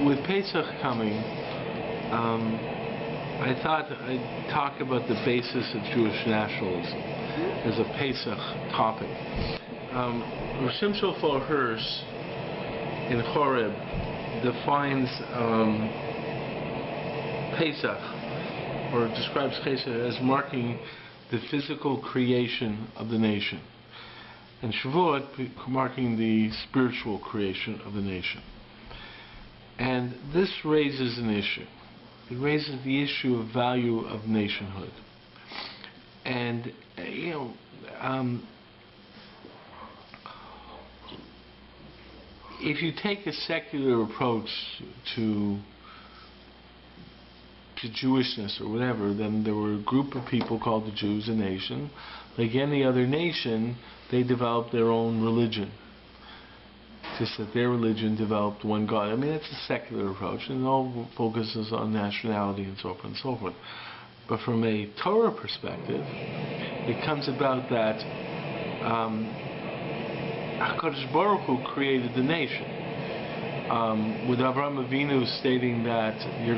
with Pesach coming, I thought I'd talk about the basis of Jewish nationalism as a Pesach topic. Rav Shimshon Hirsch in Horeb defines Pesach, or describes Pesach as marking the physical creation of the nation, and Shavuot marking the spiritual creation of the nation. And this raises an issue. It raises the issue of value of nationhood. And, if you take a secular approach to Jewishness or whatever, then there were a group of people called the Jews, a nation. Like any other nation, they developed their own religion. Just that their religion developed one God. I mean, that's a secular approach, and it all focuses on nationality and so forth and so forth. But from a Torah perspective, it comes about that HaKadosh Baruch Hu created the nation. With Avraham Avinu stating that your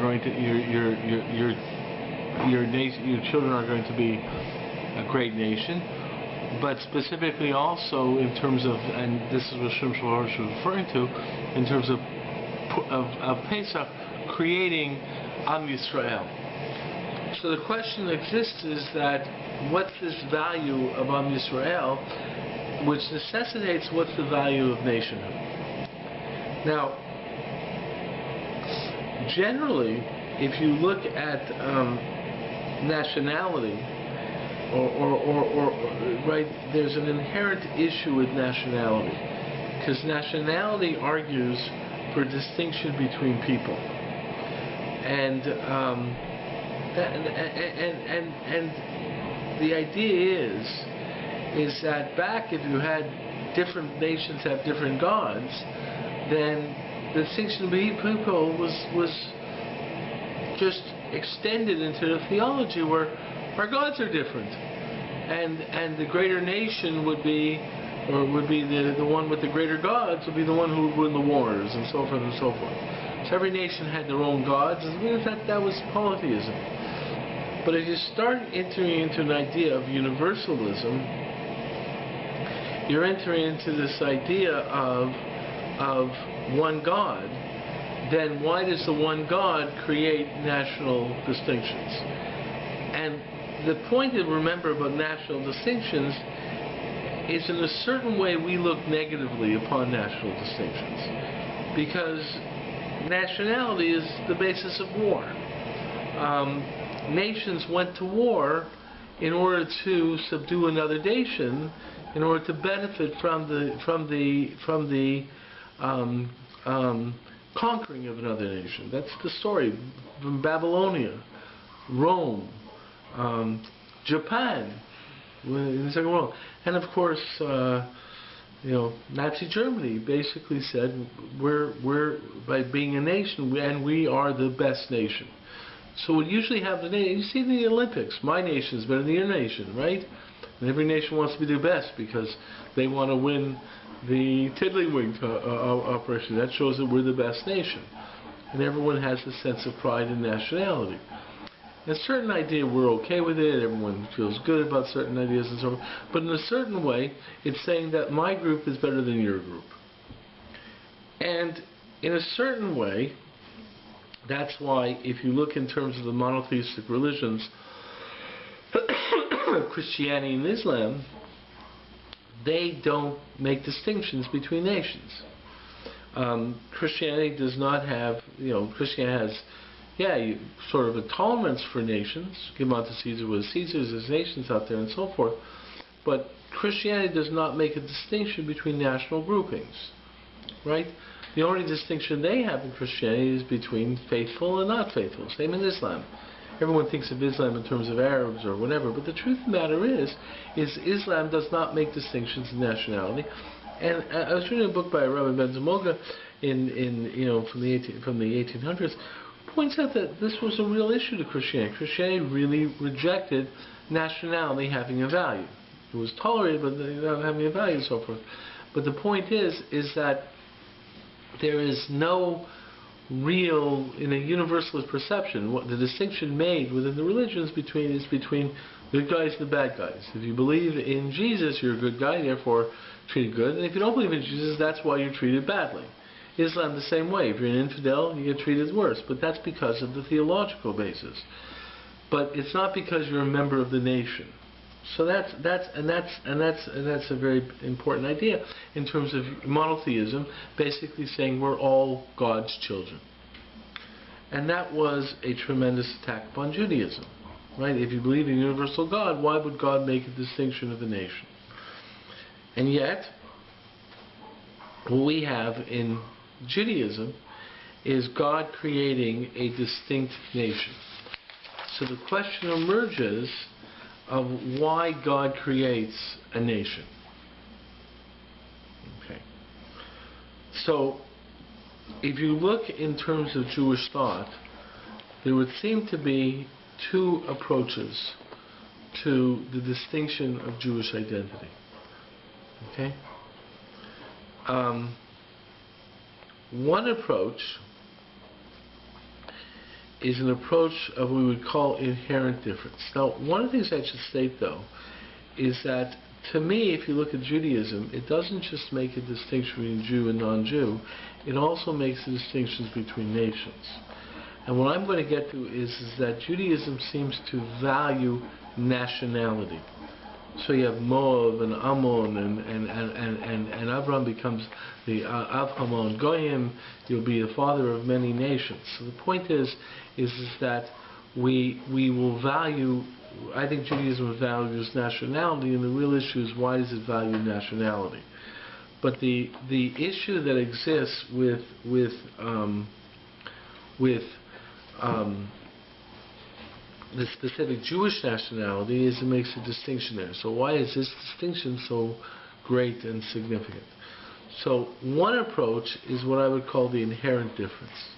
children are going to be a great nation, but specifically also in terms of, and this is what Shimshon Hirsch was referring to, in terms of Pesach creating Am Yisrael. So the question that exists is that what's this value of Am Yisrael, which necessitates what's the value of nationhood. Now, generally, if you look at nationality, right, there's an inherent issue with nationality, because nationality argues for distinction between people, and the idea is that back, if you had different nations have different gods, then the distinction between people was just extended into the theology where our gods are different, and the greater nation would be the one with the greater gods would be the one who would win the wars, and so forth and so forth. So every nation had their own gods, and that was polytheism. But if you start entering into an idea of universalism, you're entering into this idea of one God. Then why does the one God create national distinctions? And the point to remember about national distinctions is, in a certain way, we look negatively upon national distinctions, because nationality is the basis of war. Nations went to war in order to subdue another nation, in order to benefit from the conquering of another nation. That's the story from Babylonia, Rome, Japan in the Second World, and of course, Nazi Germany basically said we're by being a nation, we are the best nation. So what usually happens, you see in the Olympics, my nation is better than your nation, right? And every nation wants to be the best because they want to win the tiddlywink operation. That shows that we're the best nation. And everyone has a sense of pride and nationality. A certain idea, we're okay with it, everyone feels good about certain ideas and so on. But in a certain way, it's saying that my group is better than your group. And in a certain way, that's why if you look in terms of the monotheistic religions, Christianity and Islam, they don't make distinctions between nations. Christianity does not have, Christianity has, sort of a tolerance for nations. Give unto Caesar what is Caesar's, there's nations out there and so forth. But Christianity does not make a distinction between national groupings, right? The only distinction they have in Christianity is between faithful and not faithful. Same in Islam. Everyone thinks of Islam in terms of Arabs or whatever, but the truth of the matter is Islam does not make distinctions in nationality. And I was reading a book by Rabbi Benjamin Hecht from the 1800s, points out that this was a real issue to Christianity. Christianity really rejected nationality having a value. It was tolerated, but not having a value and so forth. But the point is that there is no real, in a universalist perception. What the distinction made within the religions is between good guys and the bad guys. If you believe in Jesus, you're a good guy, therefore treated good. And if you don't believe in Jesus, that's why you're treated badly. Islam the same way. If you're an infidel, you get treated worse. But that's because of the theological basis. But it's not because you're a member of the nation. So that's a very important idea in terms of monotheism, basically saying we're all God's children. And that was a tremendous attack upon Judaism. Right? If you believe in universal God, why would God make a distinction of a nation? And yet, what we have in Judaism is God creating a distinct nation. So the question emerges of why God creates a nation. Okay. So, if you look in terms of Jewish thought, there would seem to be two approaches to the distinction of Jewish identity. Okay? One approach is an approach of what we would call inherent difference. Now, one of the things I should state, though, is that, to me, if you look at Judaism, it doesn't just make a distinction between Jew and non-Jew, it also makes the distinctions between nations. And what I'm going to get to is that Judaism seems to value nationality. So you have Moab and Ammon, and Abraham becomes the Avhamon Goyim. You'll be the father of many nations. So the point is that we will value. I think Judaism values nationality, and the real issue is why does it value nationality? But the issue that exists with the specific Jewish nationality is it makes a distinction there. So why is this distinction so great and significant? So one approach is what I would call the inherent difference.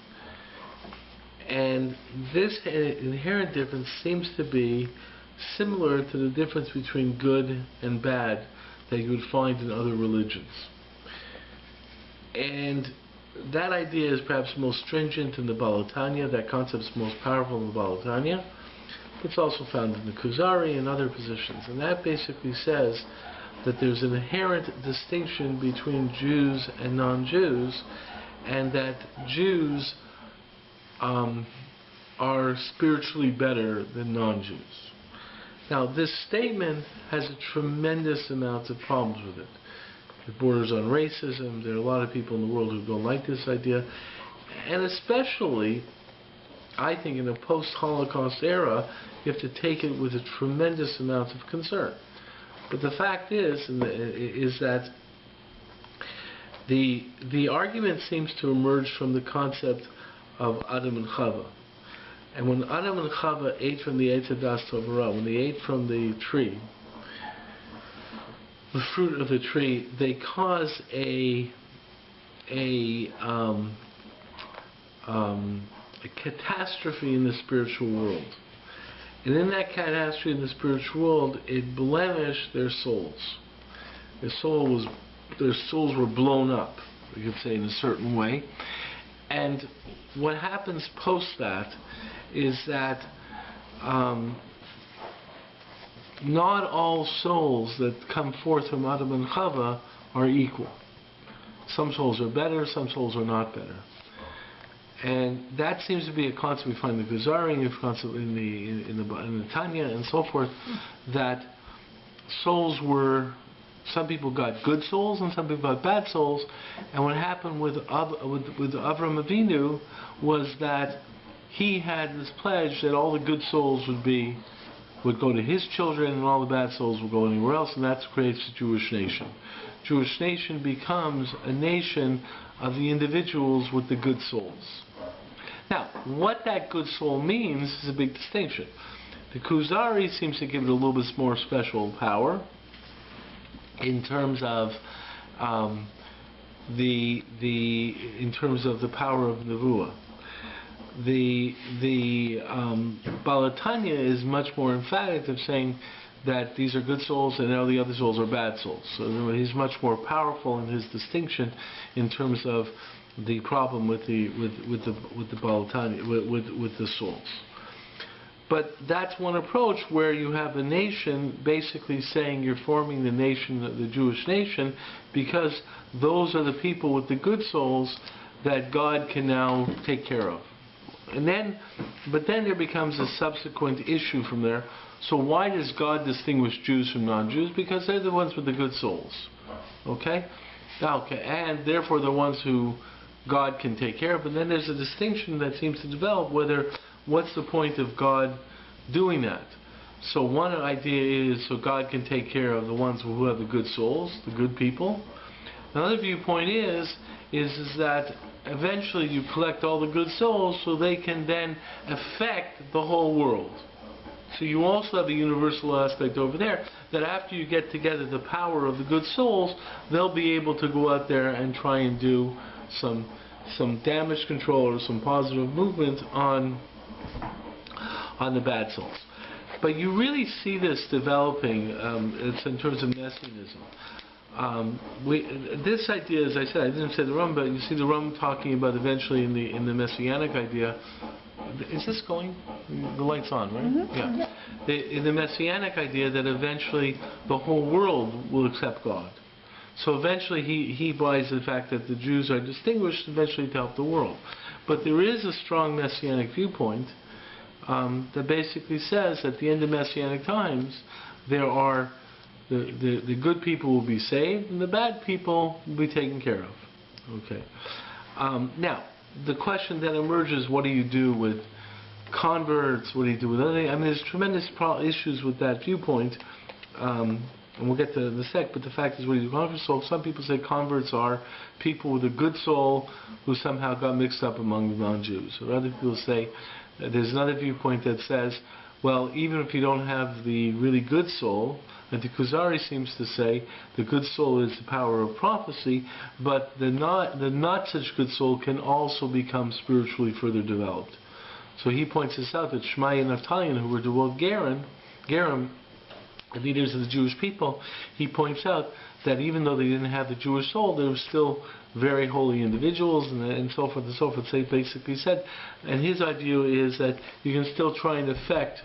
And this inherent difference seems to be similar to the difference between good and bad that you would find in other religions. And that idea is perhaps most stringent in the Balatanya. That concept is most powerful in the Balatanya. It's also found in the Kuzari and other positions. And that basically says that there's an inherent distinction between Jews and non-Jews, and that Jews are spiritually better than non-Jews. Now, this statement has a tremendous amount of problems with it. It borders on racism. There are a lot of people in the world who don't like this idea. And especially, I think, in a post-Holocaust era, you have to take it with a tremendous amount of concern. But the fact is that the argument seems to emerge from the concept of Adam and Chava. And when Adam and Chava ate from the Eitz Hadas Tov Hara, when they ate from the tree, the fruit of the tree, they caused a catastrophe in the spiritual world. And in that catastrophe in the spiritual world, it blemished their souls. Their souls were blown up, you could say, in a certain way. And what happens post that is that not all souls that come forth from Adam and Chava are equal. Some souls are better, some souls are not better. And that seems to be a concept we find in the Kuzari, a concept in the Tanya, and so forth, that souls were, some people got good souls and some people got bad souls. And what happened with Avram Avinu was that he had this pledge that all the good souls would go to his children and all the bad souls would go anywhere else, and that creates the Jewish nation. Jewish nation becomes a nation of the individuals with the good souls. Now, what that good soul means is a big distinction. The Kuzari seems to give it a little bit more special power in terms of the power of Nevuah. The Balatanya is much more emphatic of saying that these are good souls and all the other souls are bad souls. So he's much more powerful in his distinction in terms of the problem with the Balatani, with the souls. But that's one approach where you have a nation basically saying you're forming the nation, the Jewish nation, because those are the people with the good souls that God can now take care of. But then there becomes a subsequent issue from there. So why does God distinguish Jews from non-Jews? Because they're the ones with the good souls. Okay? Okay, and therefore the ones who God can take care of. But then there's a distinction that seems to develop what's the point of God doing that? So one idea is so God can take care of the ones who have the good souls, the good people. Another viewpoint is that eventually you collect all the good souls so they can then affect the whole world. So you also have a universal aspect over there, that after you get together the power of the good souls, they'll be able to go out there and try and do some damage control or some positive movement on the bad souls. But you really see this developing it's in terms of Messianism. This idea, as I said, I didn't say the Rum, but you see the Rum talking about eventually in the Messianic idea. Is this going? The light's on, right? Mm-hmm. Yeah. In the Messianic idea that eventually the whole world will accept God. So eventually he buys the fact that the Jews are distinguished eventually to help the world. But there is a strong Messianic viewpoint that basically says at the end of Messianic times there are the good people will be saved and the bad people will be taken care of. Okay. Now, the question then emerges, what do you do with converts? What do you do with other things? I mean, there's tremendous issues with that viewpoint, and we'll get to it in a sec, but the fact is, what do you do with converts? So some people say converts are people with a good soul who somehow got mixed up among the non-Jews. Or other people say, there's another viewpoint that says, well, even if you don't have the really good soul, and the Kuzari seems to say the good soul is the power of prophecy, but the not such good soul can also become spiritually further developed. So he points this out that Shmai and Naftalion, who were the Gerim, the leaders of the Jewish people, he points out that even though they didn't have the Jewish soul, they were still very holy individuals, and so forth and so forth. So he basically said, and his idea is that you can still try and affect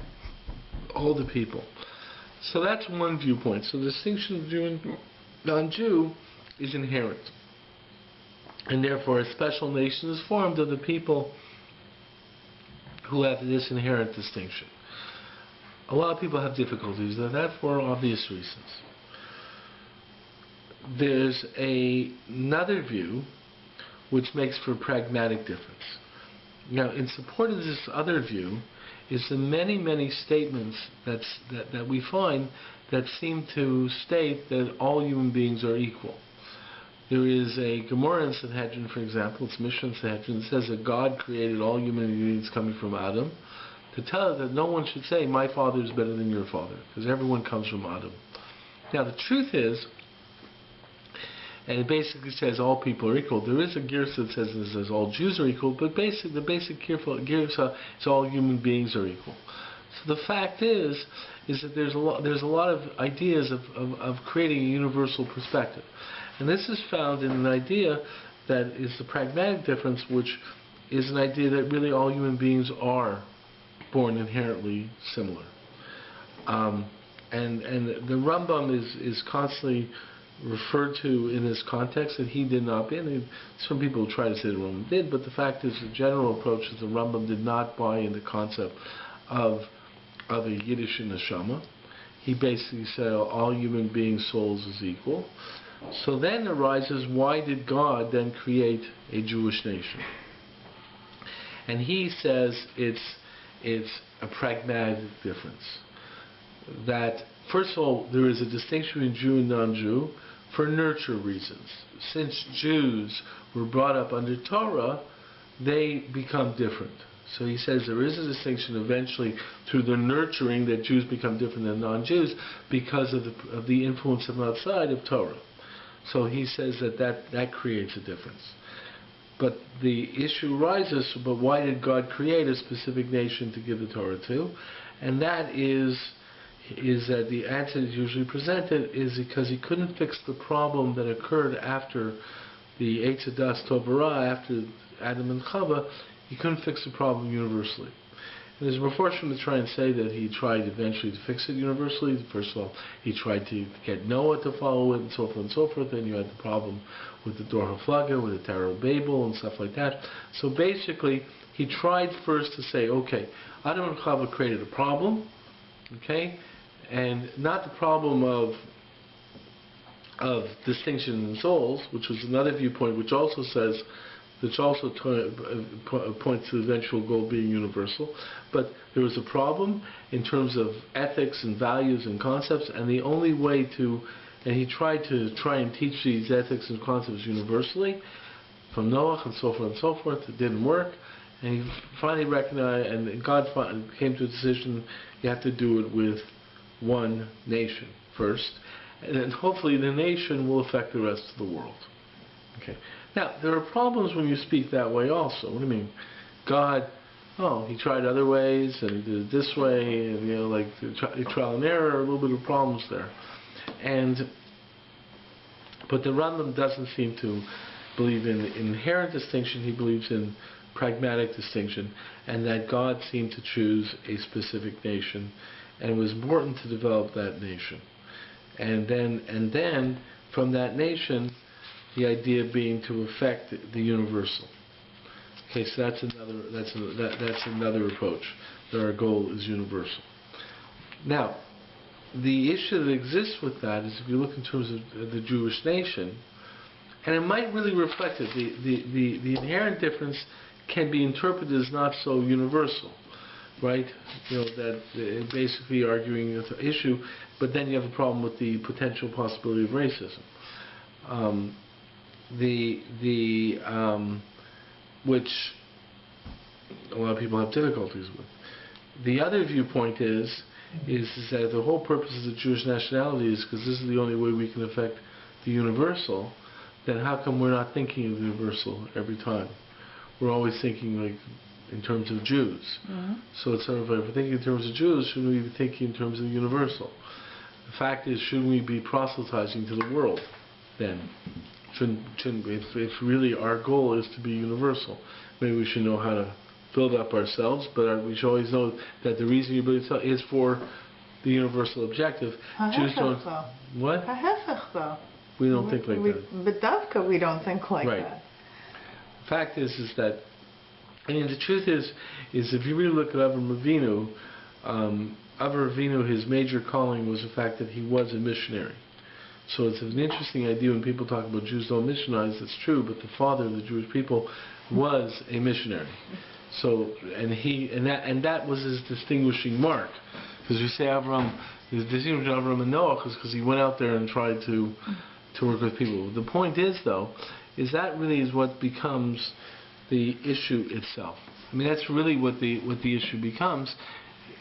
all the people. So that's one viewpoint. So the distinction of Jew and non-Jew is inherent. And therefore a special nation is formed of the people who have this inherent distinction. A lot of people have difficulties with that for obvious reasons. There's another view which makes for pragmatic difference. Now, in support of this other view is the many statements that we find that seem to state that all human beings are equal. There is a Gemara in Sanhedrin, for example, it's Mishnah in Sanhedrin, that says that God created all human beings coming from Adam, to tell us that no one should say, my father is better than your father, because everyone comes from Adam. Now, the truth is, and it basically says all people are equal. There is a girsa that says all Jews are equal, but the basic girsa is all human beings are equal. So the fact is that there's a lot of ideas of creating a universal perspective, and this is found in an idea that is the pragmatic difference, which is an idea that really all human beings are born inherently similar. And the Rambam is constantly referred to in this context that he did not be. And some people try to say the Rambam did, but the fact is the general approach is the Rambam did not buy in the concept of a Yiddish neshama. He basically said all human beings' souls is equal. So then arises, why did God then create a Jewish nation? And he says it's a pragmatic difference. That, first of all, there is a distinction between Jew and non-Jew for nurture reasons. Since Jews were brought up under Torah, they become different. So he says there is a distinction eventually through the nurturing that Jews become different than non-Jews because of the influence from outside of Torah. So he says that creates a difference. But the issue arises, but why did God create a specific nation to give the Torah to? And that is that the answer that's usually presented is because he couldn't fix the problem that occurred after the Eitz Hadas Tov V'Ra after Adam and Chava, he couldn't fix the problem universally. And there's a proportion to try and say that he tried eventually to fix it universally. First of all, he tried to get Noah to follow it, and so forth and so forth. Then you had the problem with the Dor HaFlaga, with the Tower of Babel, and stuff like that. So basically, he tried first to say, okay, Adam and Chava created a problem, okay, and not the problem of distinction in souls, which was another viewpoint, which also says, which also points to the eventual goal being universal. But there was a problem in terms of ethics and values and concepts, and the only way to, and he tried and teach these ethics and concepts universally, from Noah and so forth and so forth. It didn't work, and he finally recognized, and God came to a decision, you have to do it with one nation first, and then hopefully the nation will affect the rest of the world. Okay. Now, there are problems when you speak that way also. What do you mean? God, he tried other ways, and he did it this way, and, like trial and error, a little bit of problems there. But the Rambam doesn't seem to believe in inherent distinction. He believes in pragmatic distinction, and that God seemed to choose a specific nation, and it was important to develop that nation. And then from that nation, the idea being to affect the universal. Okay, so that's another approach. That our goal is universal. Now, the issue that exists with that is if you look in terms of the Jewish nation, and it might really reflect it. The inherent difference can be interpreted as not so universal, right? That basically arguing the issue, but then you have a problem with the potential possibility of racism. Which a lot of people have difficulties with. The other viewpoint is that the whole purpose of the Jewish nationality is because this is the only way we can affect the universal. Then how come we're not thinking of the universal every time? We're always thinking like in terms of Jews. Mm-hmm. So it's sort of like, if we're thinking in terms of Jews, shouldn't we be thinking in terms of the universal? The fact is, shouldn't we be proselytizing to the world then? Shouldn't we? If really our goal is to be universal, maybe we should know how to build up ourselves, but we should always know that the reason you build yourself is for the universal objective. Jews don't. What? We don't think like that. But we don't think like right. that. The fact is that, I mean, the truth is if you really look at Avram Avinu, his major calling was the fact that he was a missionary. So it's an interesting idea when people talk about Jews don't missionize. That's true, but the father of the Jewish people was a missionary. So and that was his distinguishing mark, because we say Avram, his distinguishing Avram and Noah is because he went out there and tried to work with people. The point is, though, is that really is what becomes the issue itself. I mean, that's really what the issue becomes,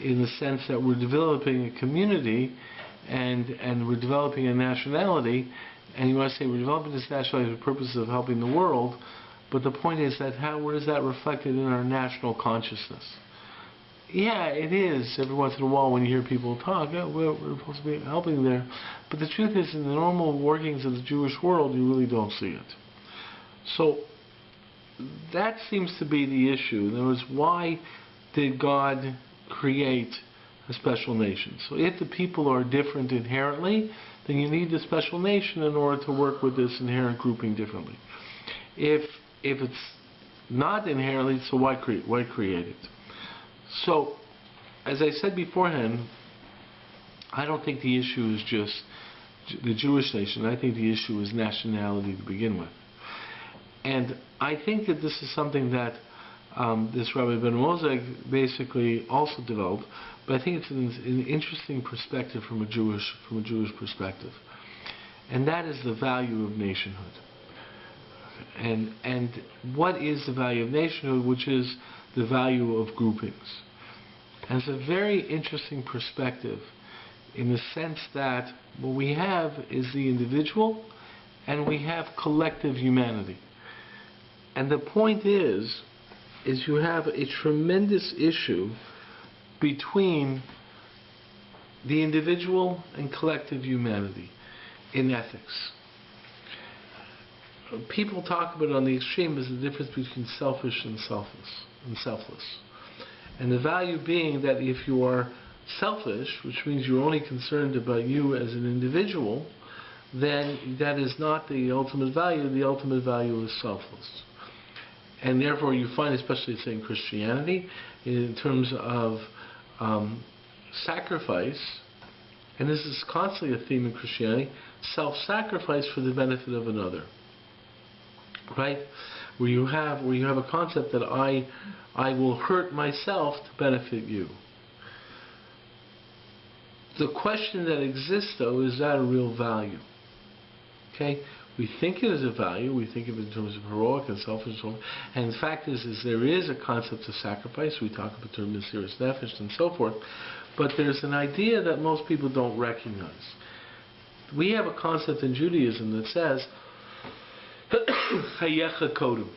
in the sense that we're developing a community. And we're developing a nationality, and you want to say we're developing this nationality for the purpose of helping the world, but the point is that where is that reflected in our national consciousness? Yeah, it is every once in a while when you hear people talk, we're supposed to be helping there, but the truth is, in the normal workings of the Jewish world, you really don't see it. So that seems to be the issue. In other words, why did God create a special nation? So if the people are different inherently, then you need a special nation in order to work with this inherent grouping differently. If it's not inherently, so why create it? So, as I said beforehand, I don't think the issue is just the Jewish nation. I think the issue is nationality to begin with. And I think that this is something that this Rabbi Ben Moshe basically also developed. But I think it's an interesting perspective from a Jewish perspective, and that is the value of nationhood. And what is the value of nationhood, which is the value of groupings? And it's a very interesting perspective, in the sense that what we have is the individual, and we have collective humanity. And the point is you have a tremendous issue between the individual and collective humanity in ethics. people talk about it on the extreme is the difference between selfish and selfless. And the value being that if you are selfish, which means you're only concerned about you as an individual, then that is not the ultimate value. The ultimate value is selfless. And therefore you find, especially say in Christianity, in terms of sacrifice, and this is constantly a theme in Christianity, self-sacrifice for the benefit of another. Right? Where you have a concept that I will hurt myself to benefit you. The question that exists, though, is that a real value? Okay? We think it is a value. We think of it in terms of heroic and selfish and so on. And the fact is there is a concept of sacrifice. We talk about the term Mesiras Nefesh and so forth. But there's an idea that most people don't recognize. We have a concept in Judaism that says, Chayecha Kodem.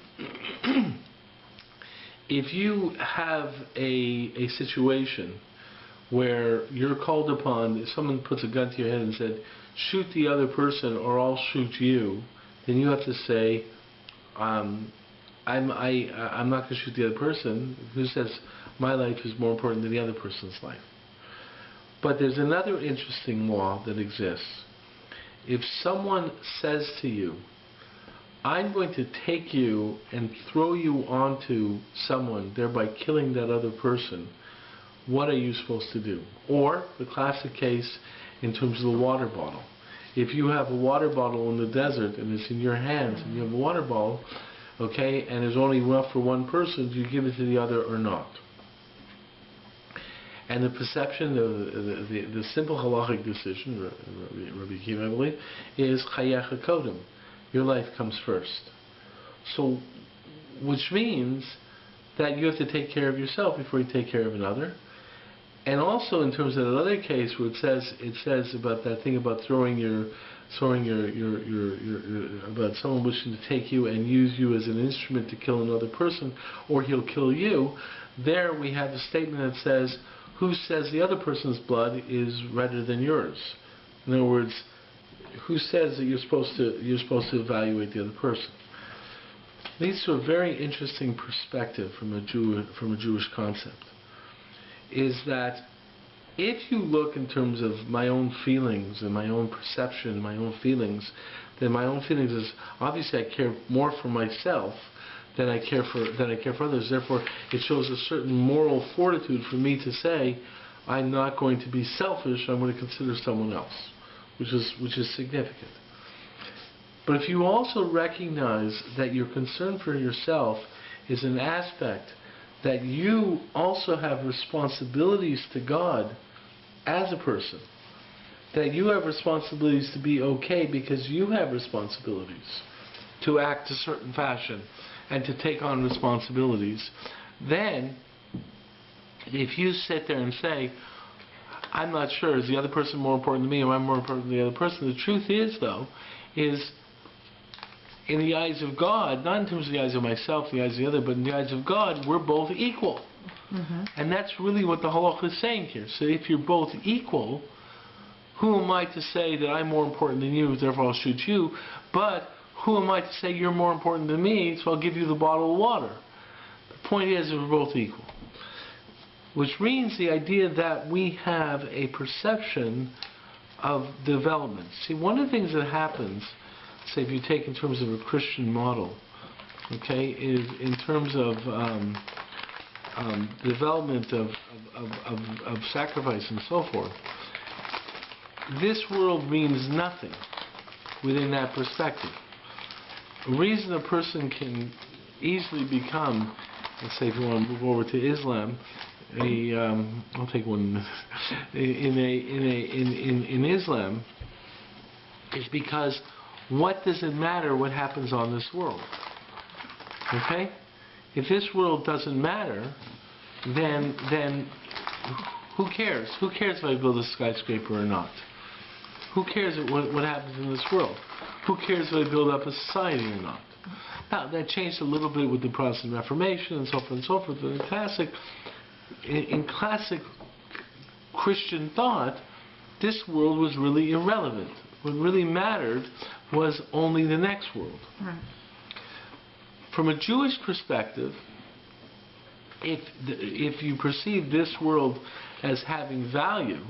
If you have a situation where you're called upon, if someone puts a gun to your head and said, shoot the other person or I'll shoot you, then you have to say, I'm not going to shoot the other person. Who says my life is more important than the other person's life? But there's another interesting law that exists. If someone says to you, I'm going to take you and throw you onto someone, thereby killing that other person, what are you supposed to do? Or, the classic case in terms of the water bottle. If you have a water bottle in the desert and it's in your hands and you have a water bottle, okay, and there's only enough for one person, do you give it to the other or not? And the perception, the simple halachic decision, Rabbi Akiva, I believe, is Chayecha Kodem. Your life comes first. So, which means that you have to take care of yourself before you take care of another. And also in terms of another case where it says about that thing about about someone wishing to take you and use you as an instrument to kill another person, or he'll kill you. There we have a statement that says, who says the other person's blood is redder than yours? In other words, who says that you're supposed to evaluate the other person? Leads to a very interesting perspective from a Jewish concept. Is that if you look in terms of my own feelings and my own perception, my own feelings, then my own feelings is obviously I care more for myself than I care for others. Therefore, it shows a certain moral fortitude for me to say, I'm not going to be selfish. I'm going to consider someone else, which is significant. But if you also recognize that your concern for yourself is an aspect that you also have responsibilities to God as a person, that you have responsibilities to be okay because you have responsibilities to act a certain fashion and to take on responsibilities, then if you sit there and say, I'm not sure, is the other person more important than me or am I more important than the other person? The truth is, though, is in the eyes of God, not in terms of the eyes of myself, the eyes of the other, but in the eyes of God, we're both equal. Mm-hmm. And that's really what the halakha is saying here. So if you're both equal, who am I to say that I'm more important than you, therefore I'll shoot you? But who am I to say you're more important than me, so I'll give you the bottle of water? The point is we're both equal. Which means the idea that we have a perception of development. See, one of the things that happens, say if you take in terms of a Christian model, okay, is in terms of development of sacrifice and so forth. This world means nothing within that perspective. The reason a person can easily become, let's say if you want to move over to Islam, I'll take one. In Islam, is because what does it matter what happens on this world? Okay? If this world doesn't matter, then who cares? Who cares if I build a skyscraper or not? Who cares what happens in this world? Who cares if I build up a society or not? Now, that changed a little bit with the Protestant Reformation and so forth and so forth, but in classic Christian thought, this world was really irrelevant. What really mattered was only the next world. Right. From a Jewish perspective, if you perceive this world as having value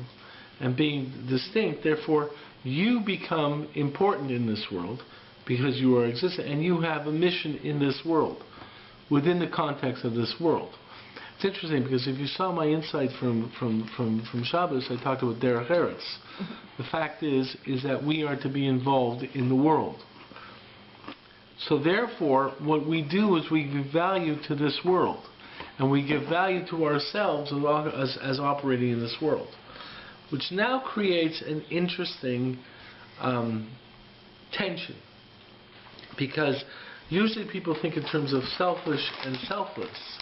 and being distinct, therefore you become important in this world because you are existent and you have a mission in this world, within the context of this world. It's interesting because if you saw my insight from Shabbos, I talked about Derech Eretz. The fact is that we are to be involved in the world. So therefore, what we do is we give value to this world. And we give value to ourselves as operating in this world. Which now creates an interesting tension. Because usually people think in terms of selfish and selfless.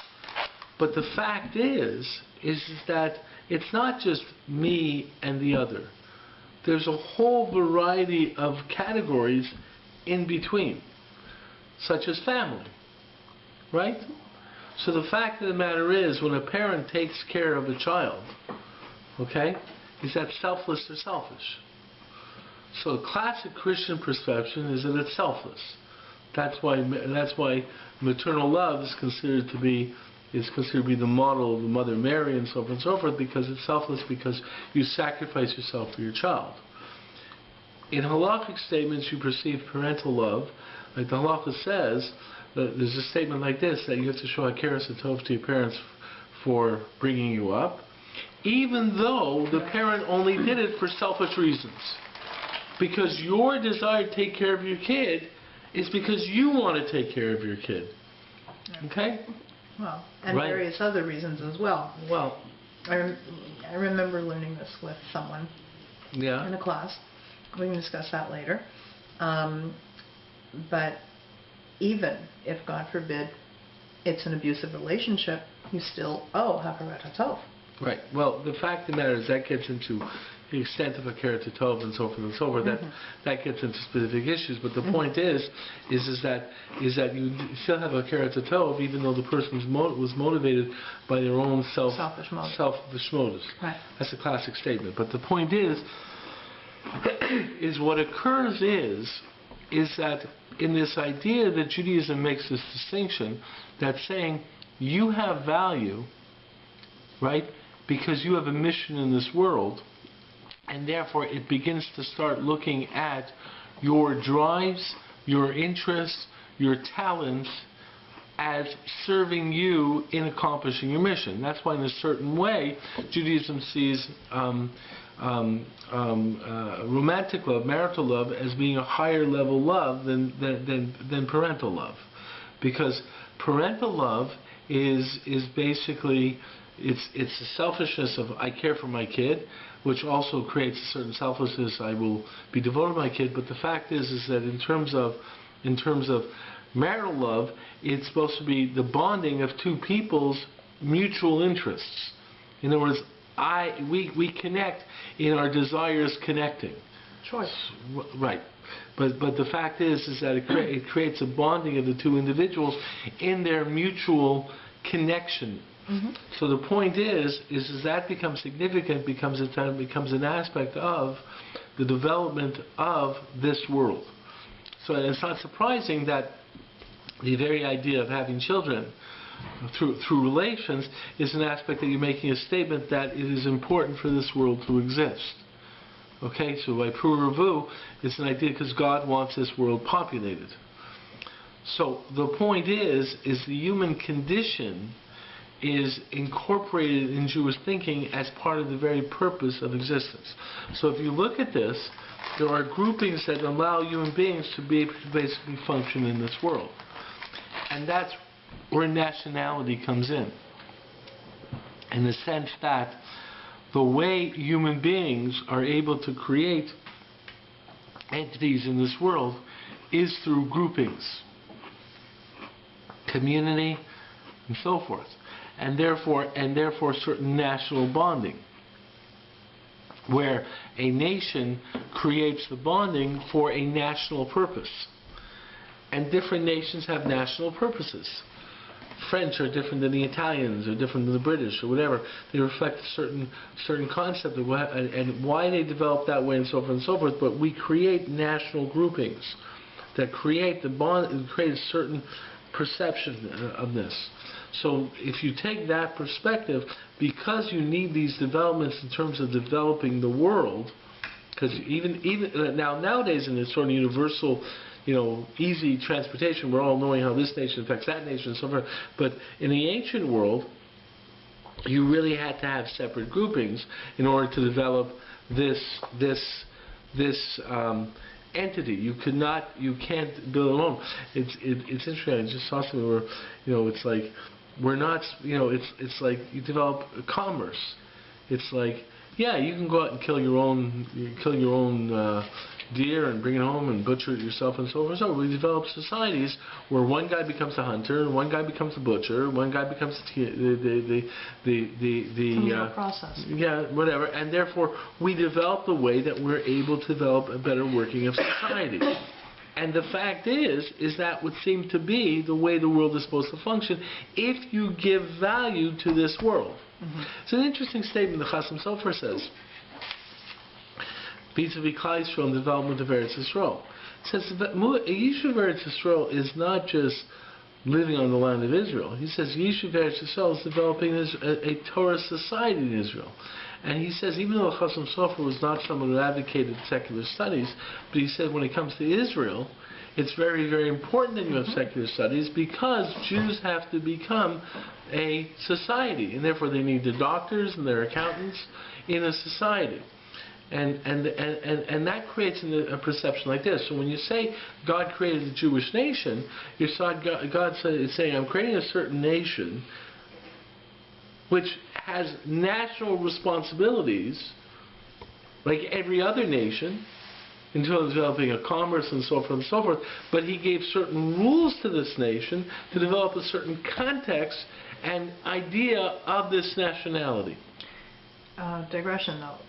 But the fact is that it's not just me and the other. There's a whole variety of categories in between, such as family, right? So the fact of the matter is, when a parent takes care of a child, okay, is that selfless or selfish? So the classic Christian perception is that it's selfless. That's why maternal love is considered to be the model of the Mother Mary and so forth, because it's selfless, because you sacrifice yourself for your child. In halachic statements, you perceive parental love, like the halakha says. There's a statement like this, that you have to show hakeres hatov to your parents for bringing you up, even though the parent only did it for selfish reasons. Because your desire to take care of your kid is because you want to take care of your kid. Okay? Well, and right. Various other reasons as well. Well, I remember learning this with someone in a class. We can discuss that later. But even if, God forbid, it's an abusive relationship, you still owe hakeres hatov. Right. Well, the fact of the matter is that gets into the extent of hakeres hatov and so forth and so forth. That gets into specific issues. But the point is that you still have hakeres hatov even though the person was motivated by their own selfish motives. Right. That's a classic statement. But the point is what occurs is that in this idea that Judaism makes this distinction, that's saying you have value, right, because you have a mission in this world, and therefore it begins to start looking at your drives, your interests, your talents as serving you in accomplishing your mission. That's why in a certain way Judaism sees romantic love, marital love, as being a higher level love than parental love, because parental love is basically it's the selfishness of I care for my kid, which also creates a certain selflessness. I will be devoted to my kid. But the fact is that in terms of marital love, it's supposed to be the bonding of two people's mutual interests. In other words, we connect in our desires connecting. Choice. Right. But the fact is that it creates a bonding of the two individuals in their mutual connection. So the point is that becomes significant, becomes an aspect of the development of this world. So it's not surprising that the very idea of having children through relations is an aspect that you're making a statement that it is important for this world to exist. Okay, so by Puravu, it's an idea because God wants this world populated. So the point is the human condition is incorporated in Jewish thinking as part of the very purpose of existence. So if you look at this, there are groupings that allow human beings to be able to basically function in this world. And that's where nationality comes in the sense that the way human beings are able to create entities in this world is through groupings, community, and so forth, and therefore certain national bonding, where a nation creates the bonding for a national purpose, and different nations have national purposes. French are different than the Italians, or different than the British, or whatever. They reflect a certain concept of what, and why they develop that way, and so forth and so forth. But we create national groupings that create the bond, create a certain perception of this. So if you take that perspective, because you need these developments in terms of developing the world, because even nowadays in this sort of universal, easy transportation, we're all knowing how this nation affects that nation and so forth. But in the ancient world, you really had to have separate groupings in order to develop this entity. You can't build alone. It's interesting. I just saw something where, it's like we're not, it's like you develop a commerce. It's like, yeah, you can go out and kill your own deer and bring it home and butcher it yourself and so forth. So we develop societies where one guy becomes the hunter, and one guy becomes the butcher, one guy becomes the process. Yeah, whatever. And therefore, we develop the way that we're able to develop a better working of society. And the fact is that would seem to be the way the world is supposed to function if you give value to this world. Mm-hmm. It's an interesting statement the Chasam Sofer says vis-a-vis Klal Yisrael and the development of Eretz Yisrael. It says Yishuv Eretz Yisrael is not just living on the land of Israel. He says Yishuv Eretz Yisrael is developing a Torah society in Israel. And he says, even though Chasam Sofer was not someone who advocated secular studies, but he said when it comes to Israel, it's very, very important that you have secular studies, because Jews have to become a society, and therefore they need their doctors and their accountants in a society. And that creates a perception like this. So when you say God created the Jewish nation, God is saying, I'm creating a certain nation which has national responsibilities like every other nation in terms of developing a commerce and so forth and so forth, but he gave certain rules to this nation to develop a certain context and idea of this nationality. Digression though.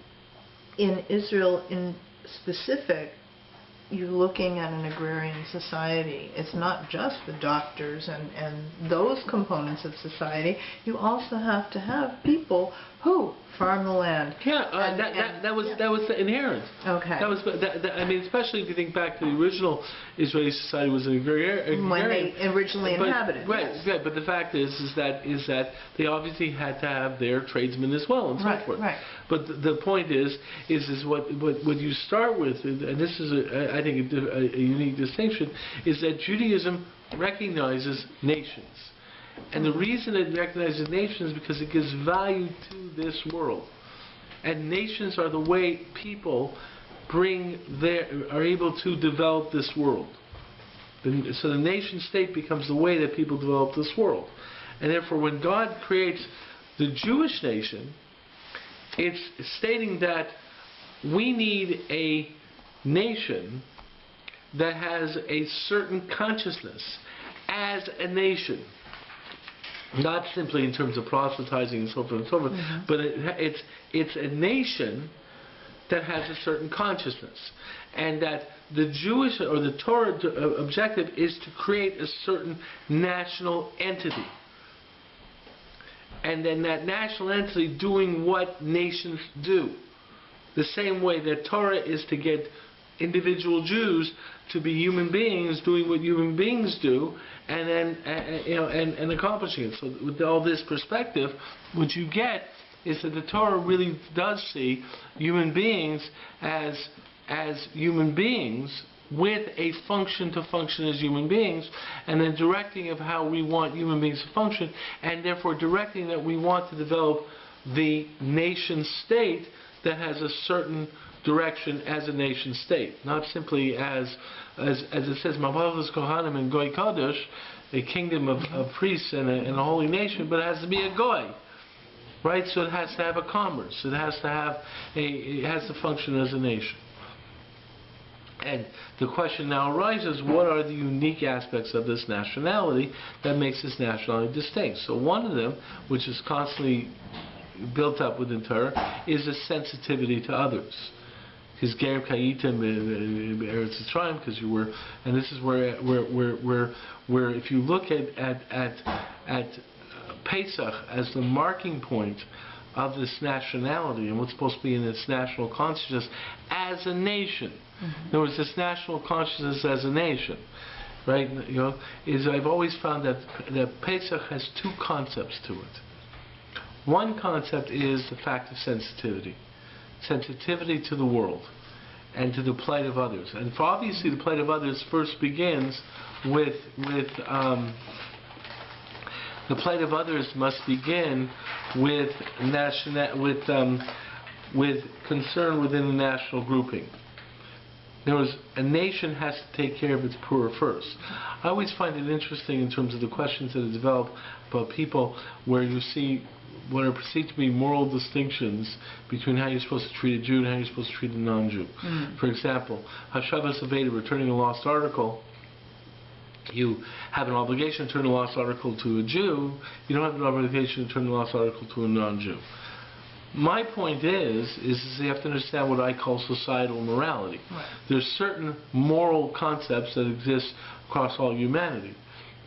In Israel in specific, you're looking at an agrarian society. It's not just the doctors and those components of society. You also have to have people who farm the land. Yeah, that was the inherent. Okay. I mean, especially if you think back to the original Israeli society was an agrarian. When they originally inhabited. Right. Yes. Yeah, but the fact is that they obviously had to have their tradesmen as well and so forth. Right. But the point is what you start with, and this is I think a unique distinction, is that Judaism recognizes nations. And the reason it recognizes nations is because it gives value to this world. And nations are the way people are able to develop this world. So the nation state becomes the way that people develop this world. And therefore when God creates the Jewish nation, it's stating that we need a nation that has a certain consciousness as a nation. Not simply in terms of proselytizing and so forth and so forth, but it's a nation that has a certain consciousness, and that the Jewish or the Torah objective is to create a certain national entity, and then that national entity doing what nations do, the same way that Torah is to get individual Jews to be human beings doing what human beings do, and then and accomplishing it. So with all this perspective, what you get is that the Torah really does see human beings as human beings with a function to function as human beings, and then directing of how we want human beings to function, and therefore directing that we want to develop the nation state that has a certain direction as a nation state, not simply as it says, Mavavos Kohanim and Goy Kodesh, a kingdom of priests and a holy nation, but it has to be a Goy, right? So it has to have a commerce. It has to function as a nation. And the question now arises: what are the unique aspects of this nationality that makes this nationality distinct? So one of them, which is constantly built up within Torah, is a sensitivity to others. his Ger Kayitim Eretz Yisrael, because you were, and this is where if you look at Pesach as the marking point of this nationality and what's supposed to be in its national consciousness as a nation. Mm-hmm. There was this national consciousness as a nation, right? I've always found that Pesach has two concepts to it. One concept is the fact of sensitivity to the world and to the plight of others. And for obviously the plight of others first begins with the plight of others must begin with concern within the national grouping. A nation has to take care of its poor first. I always find it interesting in terms of the questions that are developed about people where you see what are perceived to be moral distinctions between how you're supposed to treat a Jew and how you're supposed to treat a non-Jew. Mm. For example, Hashavas Aveda, returning a lost article. You have an obligation to turn a lost article to a Jew. You don't have an obligation to turn a lost article to a non-Jew. My point is you have to understand what I call societal morality. Right. There's certain moral concepts that exist across all humanity.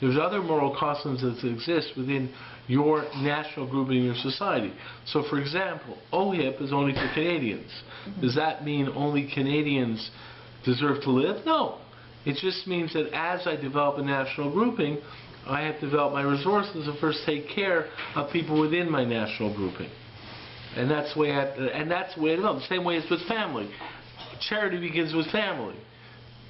There's other moral customs that exist within your national group in your society. So, for example, OHIP is only for Canadians. Mm-hmm. Does that mean only Canadians deserve to live? No. It just means that as I develop a national grouping, I have to develop my resources and first take care of people within my national grouping. And that's the way I develop. The same way as with family. Charity begins with family,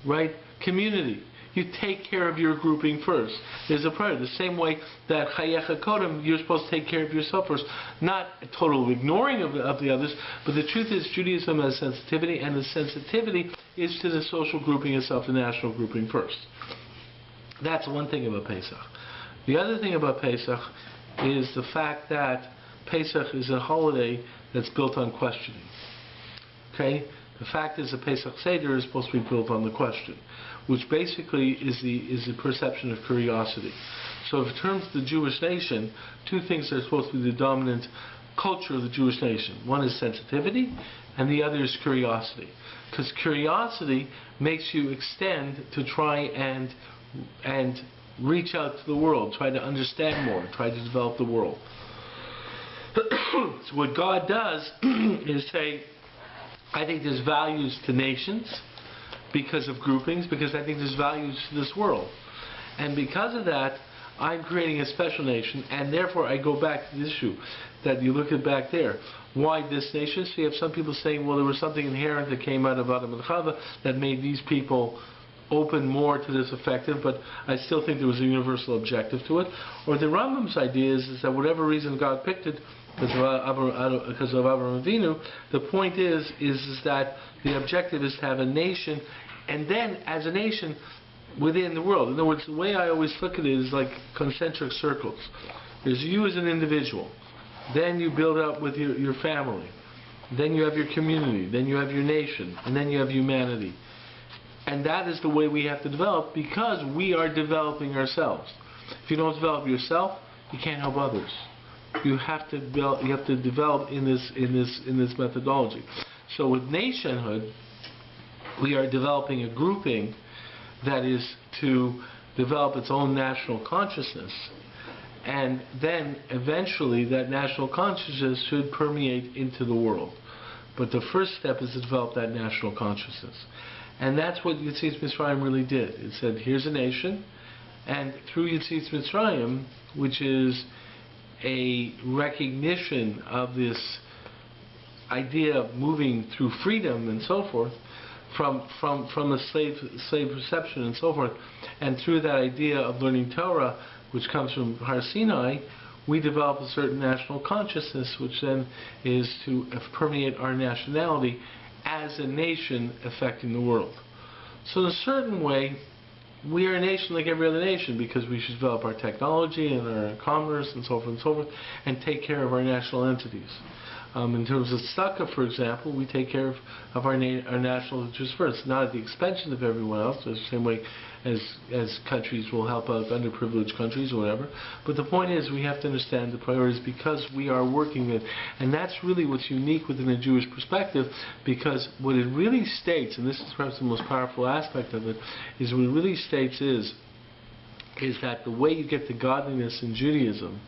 right? Community. You take care of your grouping first. There's a prayer. The same way that Chayecha Kodem, you're supposed to take care of yourself first. Not a total ignoring of the others, but the truth is Judaism has sensitivity, and the sensitivity is to the social grouping itself, the national grouping first. That's one thing about Pesach. The other thing about Pesach is the fact that Pesach is a holiday that's built on questioning. Okay? The fact is the Pesach Seder is supposed to be built on the question, which basically is the perception of curiosity. So in terms of the Jewish nation, two things are supposed to be the dominant culture of the Jewish nation. One is sensitivity, and the other is curiosity. Because curiosity makes you extend to try and reach out to the world, try to understand more, try to develop the world. So what God does is say, I think there's values to nations because of groupings, because I think there's values to this world. And because of that, I'm creating a special nation, and therefore I go back to the issue that you look at back there. Why this nation? So you have some people saying, well, there was something inherent that came out of Adam and Chava that made these people open more to this effective, but I still think there was a universal objective to it. Or the Rambam's idea is that whatever reason God picked it, because of Avraham Avinu, the point is that the objective is to have a nation, and then as a nation within the world. In other words, the way I always look at it is like concentric circles. There's you as an individual, then you build up with your family, then you have your community, then you have your nation, and then you have humanity. And that is the way we have to develop, because we are developing ourselves. If you don't develop yourself, you can't help others. You have to develop in this methodology. So with nationhood, we are developing a grouping that is to develop its own national consciousness, and then eventually that national consciousness should permeate into the world. But the first step is to develop that national consciousness. And that's what Yetzias Mitzrayim really did. It said, here's a nation, and through Yetzias Mitzrayim, which is a recognition of this idea of moving through freedom and so forth, from a slave perception and so forth, and through that idea of learning Torah, which comes from Har Sinai, we develop a certain national consciousness, which then is to permeate our nationality as a nation affecting the world. So in a certain way, we are a nation like every other nation, because we should develop our technology and our commerce and so forth, and take care of our national entities. In terms of tzedakah, for example, we take care of our national interests first, not at the expense of everyone else, the same way as countries will help out underprivileged countries or whatever. But the point is, we have to understand the priorities because we are working with, and that's really what's unique within a Jewish perspective, because what it really states, and this is perhaps the most powerful aspect of it, is what it really states is that the way you get to godliness in Judaism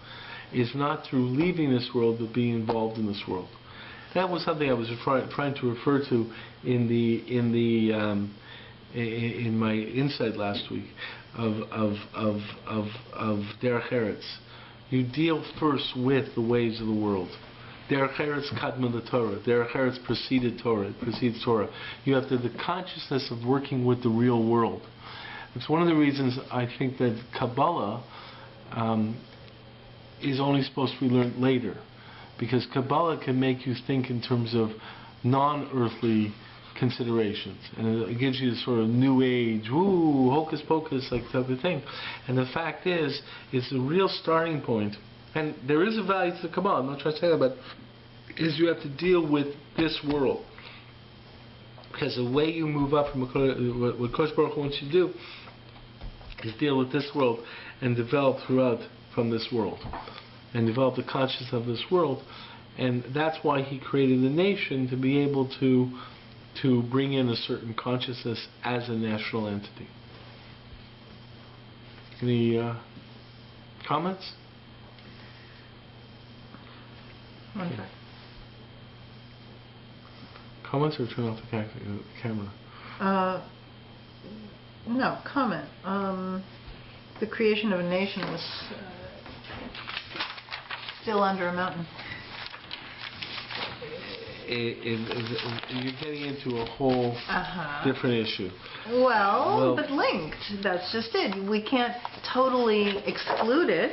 is not through leaving this world, but being involved in this world. That was something I was trying to refer to in my insight last week of Derech Eretz. You deal first with the ways of the world. Derech Eretz kadma the Torah. Derech Eretz precedes Torah. You have the consciousness of working with the real world. It's one of the reasons I think that Kabbalah is only supposed to be learned later, because Kabbalah can make you think in terms of non-earthly considerations, and it gives you this sort of new age, ooh, hocus pocus, like type of thing. And the fact is, it's a real starting point, and there is a value to the Kabbalah, I'm not trying to say that, but is you have to deal with this world, because the way you move up from what Kosh Baruch Hu wants you to do is deal with this world and develop throughout from this world, and develop the consciousness of this world. And that's why he created the nation, to be able to bring in a certain consciousness as a national entity. Any comments? Okay. Comments, or turn off the camera? No, comment. The creation of a nation was still under a mountain. You're getting into a whole different issue. Well, but linked. That's just it. We can't totally exclude it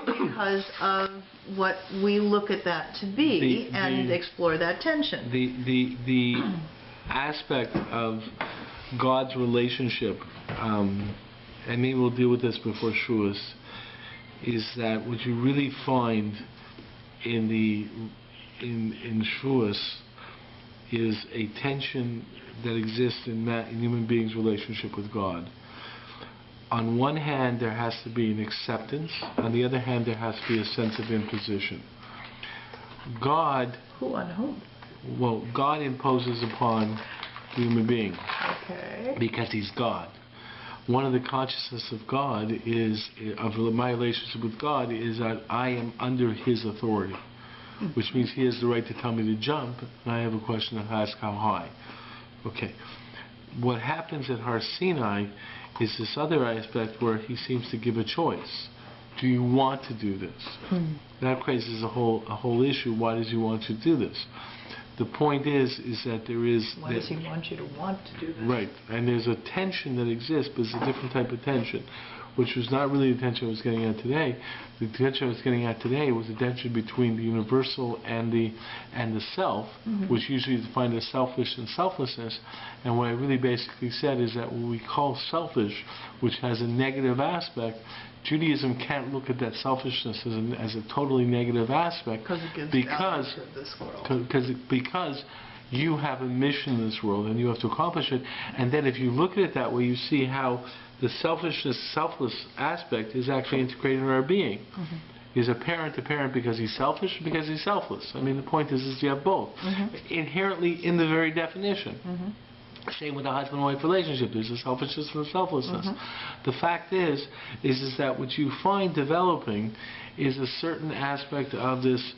because of what we look at that to be and explore that tension. The aspect of God's relationship, and maybe we'll deal with this before Shavuos, is that what you really find in Shavuos is a tension that exists in human beings' relationship with God. On one hand, there has to be an acceptance. On the other hand, there has to be a sense of imposition. God... Who on whom? Well, God imposes upon the human being. Okay. Because He's God. One of the consciousness of God is, of my relationship with God, is that I am under His authority, which means He has the right to tell me to jump, and I have a question to ask how high. Okay. What happens at Har Sinai is this other aspect where He seems to give a choice. Do you want to do this? That raises a whole issue. Why does He want you to do this? The point is that there is... Why does He want you to want to do this? Right. And there's a tension that exists, but it's a different type of tension, which was not really the tension I was getting at today. The tension I was getting at today was the tension between the universal and the self, which usually is defined as selfish and selflessness. And what I really basically said is that what we call selfish, which has a negative aspect, Judaism can't look at that selfishness as a totally negative aspect, because you have a mission in this world and you have to accomplish it. And then if you look at it that way, you see how the selfishness, selfless aspect is actually integrated in our being. Is a parent because he's selfish or because he's selfless? I mean, the point is you have both. Inherently in the very definition. Same with a husband-wife relationship. There's a selfishness and a selflessness. The fact is that what you find developing is a certain aspect of this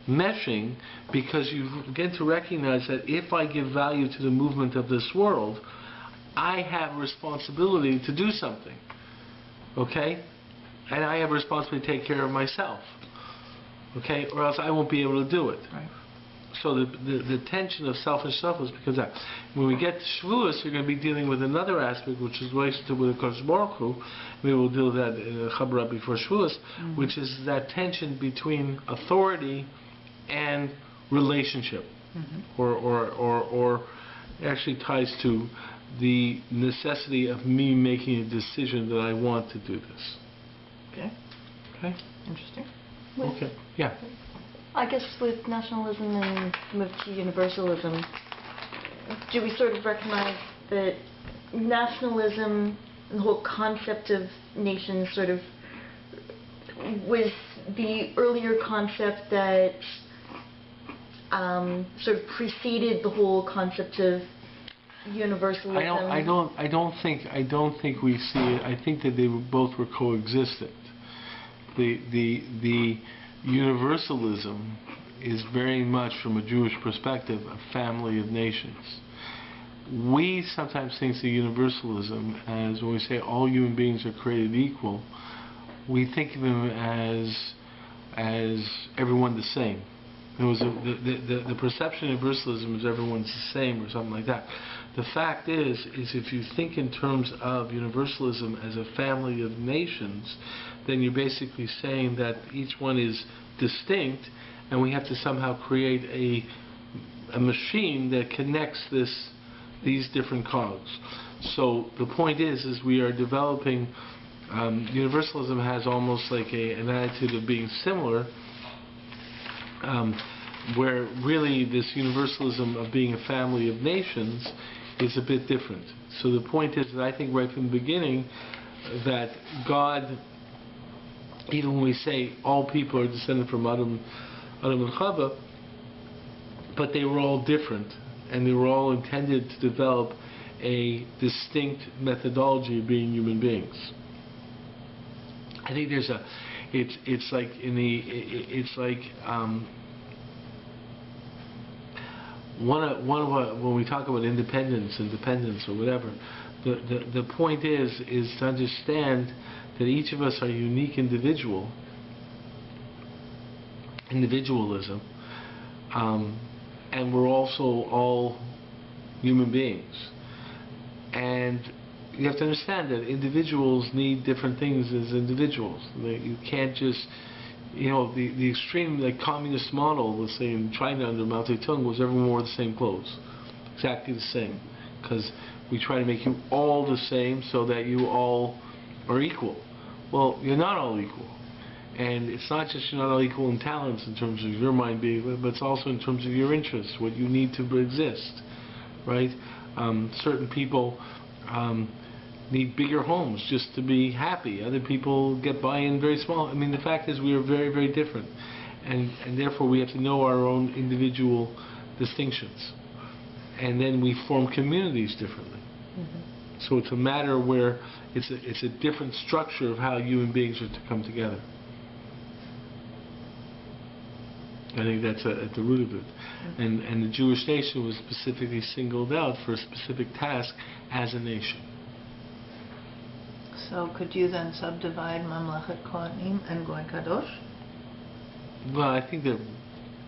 meshing, because you begin to recognize that if I give value to the movement of this world, I have a responsibility to do something. Okay? And I have a responsibility to take care of myself. Okay? Or else I won't be able to do it. Right. So the tension of selfish, because that. When we get to Shavuos, you're going to be dealing with another aspect, which is related with the Kosh Baruch Hu. Maybe we'll deal with that in Chavura before Shavuos, which is that tension between authority and relationship, or actually ties to the necessity of me making a decision that I want to do this. Okay. Okay. Interesting. Okay. Yeah. I guess with nationalism and move to universalism, do we sort of recognize that nationalism, the whole concept of nations, sort of was the earlier concept that sort of preceded the whole concept of universalism? I don't think we see it. I think that they both were coexistent. The universalism is very much, from a Jewish perspective, a family of nations. We sometimes think of universalism as, when we say all human beings are created equal, we think of them as everyone the same. It was the perception of universalism is everyone's the same or something like that. The fact is if you think in terms of universalism as a family of nations, then you're basically saying that each one is distinct, and we have to somehow create a machine that connects these different cogs. So the point is we are developing. Universalism has almost like an attitude of being similar, where really this universalism of being a family of nations is a bit different. So the point is that I think right from the beginning that God, even when we say all people are descended from Adam and Chava, but they were all different, and they were all intended to develop a distinct methodology of being human beings. I think there's it's like when we talk about independence and dependence or whatever, the point is to understand that each of us are unique individualism, and we're also all human beings. And you have to understand that individuals need different things as individuals. You can't just, the extreme, like, communist model, let's say in China under Mao Zedong, was everyone wore the same clothes, exactly the same, because we try to make you all the same so that you all are equal. Well, you're not all equal, and it's not just you're not all equal in talents in terms of your mind being, but it's also in terms of your interests, what you need to exist, right? Certain people need bigger homes just to be happy. Other people get by in very small. I mean, the fact is we are very, very different, and therefore we have to know our own individual distinctions, and then we form communities differently. Mm-hmm. So it's a matter where it's a different structure of how human beings are to come together. I think that's at the root of it. Mm-hmm. And the Jewish nation was specifically singled out for a specific task as a nation. So could you then subdivide Mamlechet Kohanim and Goy Kadosh? Well, I think that...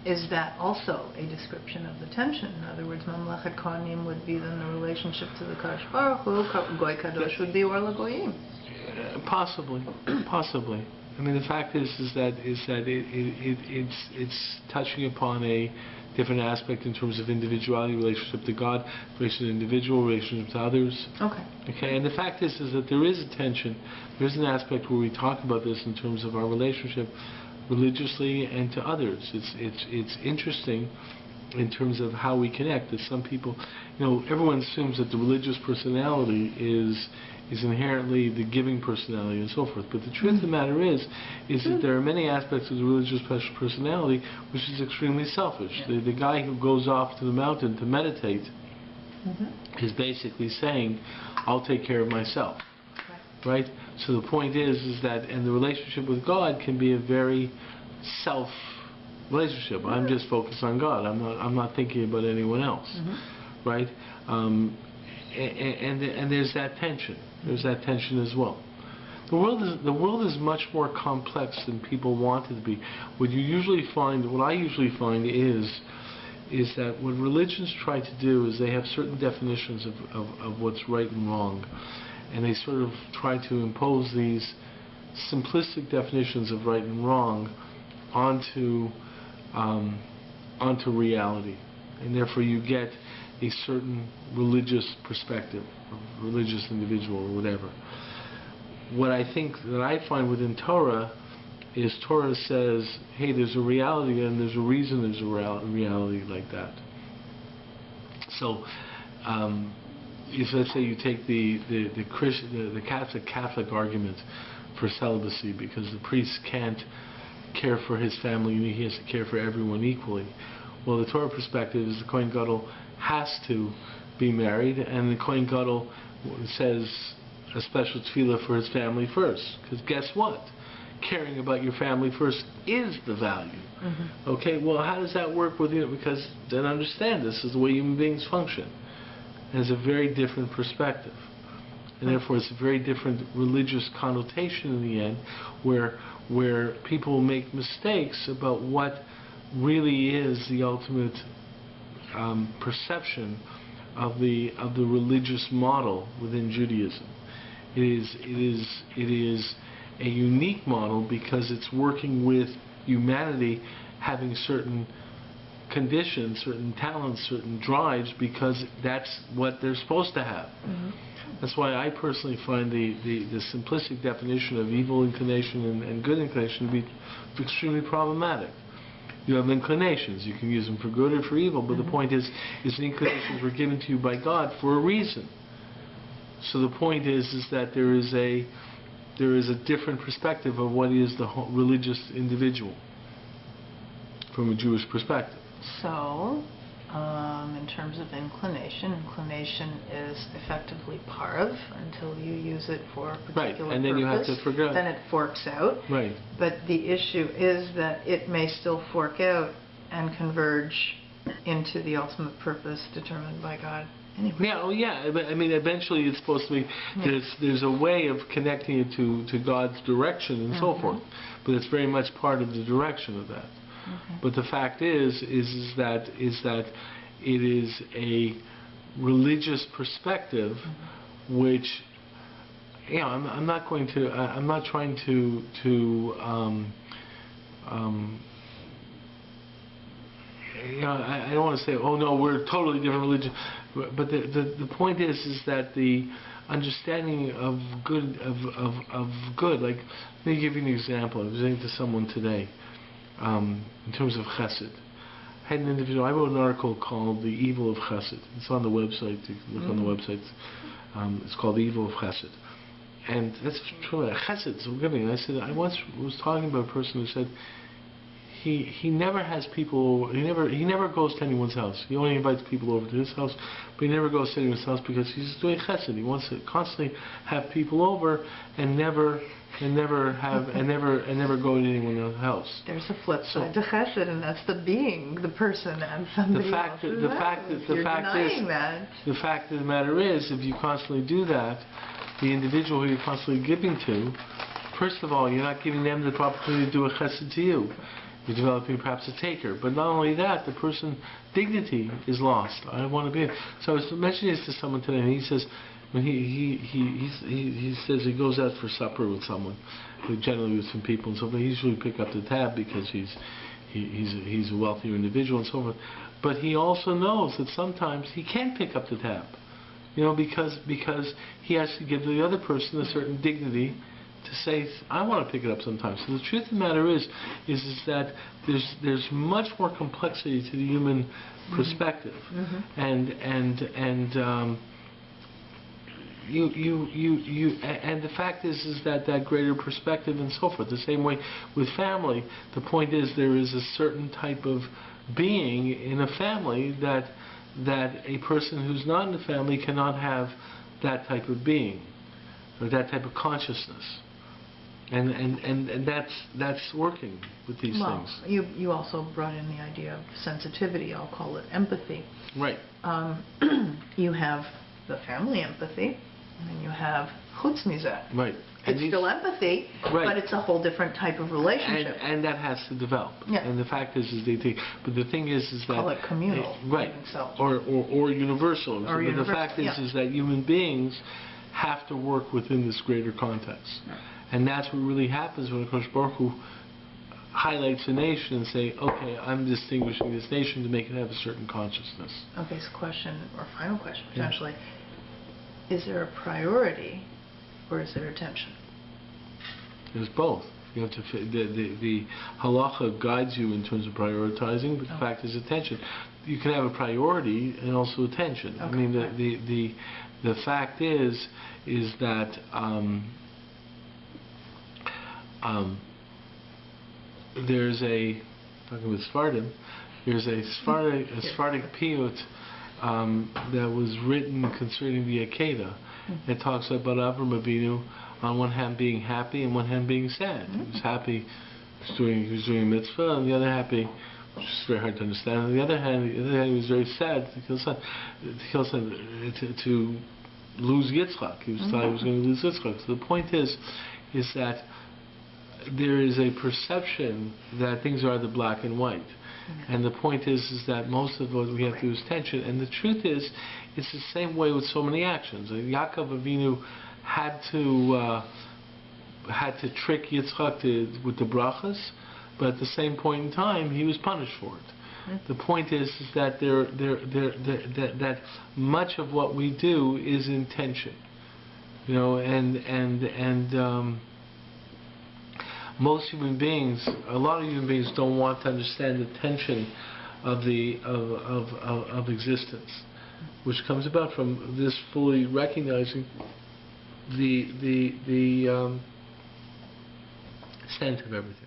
Is that also a description of the tension? In other words, Mamlechet Kohanim would be then the relationship to the Kadosh Baruch Hu, Goy Kadosh would be Or LaGoyim. Possibly. I mean, the fact is that it's touching upon a different aspect in terms of individuality, relationship to God, relationship to individual, relationship to others. Okay. And the fact is that there is a tension. There is an aspect where we talk about this in terms of our relationship religiously and to others. It's interesting in terms of how we connect. That some people, everyone assumes that the religious personality is inherently the giving personality and so forth. But the truth of the matter is that there are many aspects of the religious personality which is extremely selfish. Yeah. The guy who goes off to the mountain to meditate is basically saying, I'll take care of myself. Right? So the point is that, and the relationship with God can be a very self relationship. I'm just focused on God. I'm not thinking about anyone else. Right? And there's that tension. There's that tension as well. The world is much more complex than people want it to be. What I usually find is that what religions try to do is they have certain definitions of what's right and wrong, and they sort of try to impose these simplistic definitions of right and wrong onto reality, and therefore you get a certain religious perspective, or religious individual, or whatever. What I think that I find within Torah is Torah says, hey, there's a reality and there's a reason there's a reality like that. So, if let's say you take the Catholic argument for celibacy, because the priest can't care for his family, he has to care for everyone equally. Well, the Torah perspective is the Kohen Gadol has to be married, and the Kohen Gadol says a special tefillah for his family first. Because guess what? Caring about your family first is the value. Mm-hmm. Okay, well, how does that work with you? Because then understand this is the way human beings function. And it's a very different perspective. And therefore it's a very different religious connotation in the end, where people make mistakes about what really is the ultimate perception of the religious model within Judaism. It is a unique model because it's working with humanity having certain conditions, certain talents, certain drives, because that's what they're supposed to have. Mm-hmm. That's why I personally find the simplistic definition of evil inclination and good inclination to be extremely problematic. You have inclinations. You can use them for good or for evil, but the point is the inclinations were given to you by God for a reason. So the point is that there is a different perspective of what is the religious individual from a Jewish perspective. So, in terms of inclination is effectively parv until you use it for a particular right, and then purpose. you have to forget. Then it forks out. Right. But the issue is that it may still fork out and converge into the ultimate purpose determined by God. Anyway. Yeah, oh yeah. I mean, eventually it's supposed to be. There's a way of connecting it to God's direction and so forth, but it's very much part of the direction of that. Okay. But the fact is that it is a religious perspective, which, you know, I'm not trying to you know, I don't want to say, oh no, we're a totally different religion, but the point is that the understanding of good, like, let me give you an example. I was saying to someone today, in terms of chesed. I had an individual, I wrote an article called The Evil of Chesed. It's on the website, you can look on the website. It's called The Evil of Chesed. And that's true, chesed, so giving. And I said, I once was talking about a person who said, he never has people, he never goes to anyone's house. He only invites people over to his house, but he never goes to anyone's house because he's doing chesed. He wants to constantly have people over and never go to anyone else's house. There's a flip side to chesed, and that's the being the person and somebody else's house. You're denying that. The fact of the matter is, if you constantly do that, the individual who you're constantly giving to, first of all, you're not giving them the opportunity to do a chesed to you. You're developing perhaps a taker. But not only that, the person's dignity is lost. I want to be. So I was mentioning this to someone today, and he says, when he says he goes out for supper with someone, generally with some people and so forth, he usually pick up the tab because he's a wealthier individual and so forth. But he also knows that sometimes he can't pick up the tab, you know, because he has to give the other person a certain dignity to say, I want to pick it up sometimes. So the truth of the matter is that there's much more complexity to the human perspective, and the fact is that greater perspective and so forth. The same way with family, the point is there is a certain type of being in a family that a person who's not in the family cannot have that type of being or that type of consciousness. And that's working with these things. You also brought in the idea of sensitivity. I'll call it empathy. Right. You have the family empathy, and then you have chutz mizeh. Right. It's still empathy, but it's a whole different type of relationship. And that has to develop. Yeah. And the fact is but the thing is that call it communal, right, or universal. Or but the fact is that human beings have to work within this greater context. Right. And that's what really happens when Akash Baruch Hu highlights a nation and say, okay, I'm distinguishing this nation to make it have a certain consciousness. Okay, so question, or final question potentially, is there a priority or is there a tension? There's both. You have to the halacha guides you in terms of prioritizing, but the fact is attention. You can have a priority and also attention. I mean, the fact is that there's a, talking with Sephardim, there's a Sephardic piyut that was written concerning the Akedah. It talks about Avram Avinu on one hand being happy and one hand being sad. He was happy, he was doing a mitzvah, and the other happy, which is very hard to understand. On the other hand, he was very sad to lose Yitzchak. He thought he was going to lose Yitzchak. So the point is that there is a perception that things are either black and white. And the point is that most of what we have to do is tension. And the truth is, it's the same way with so many actions. Yaakov Avinu had to trick Yitzchak with the brachas, but at the same point in time, he was punished for it. The point is that that much of what we do is intention, you know, and most human beings, a lot of human beings don't want to understand the tension of existence, which comes about from this fully recognizing the extent of everything.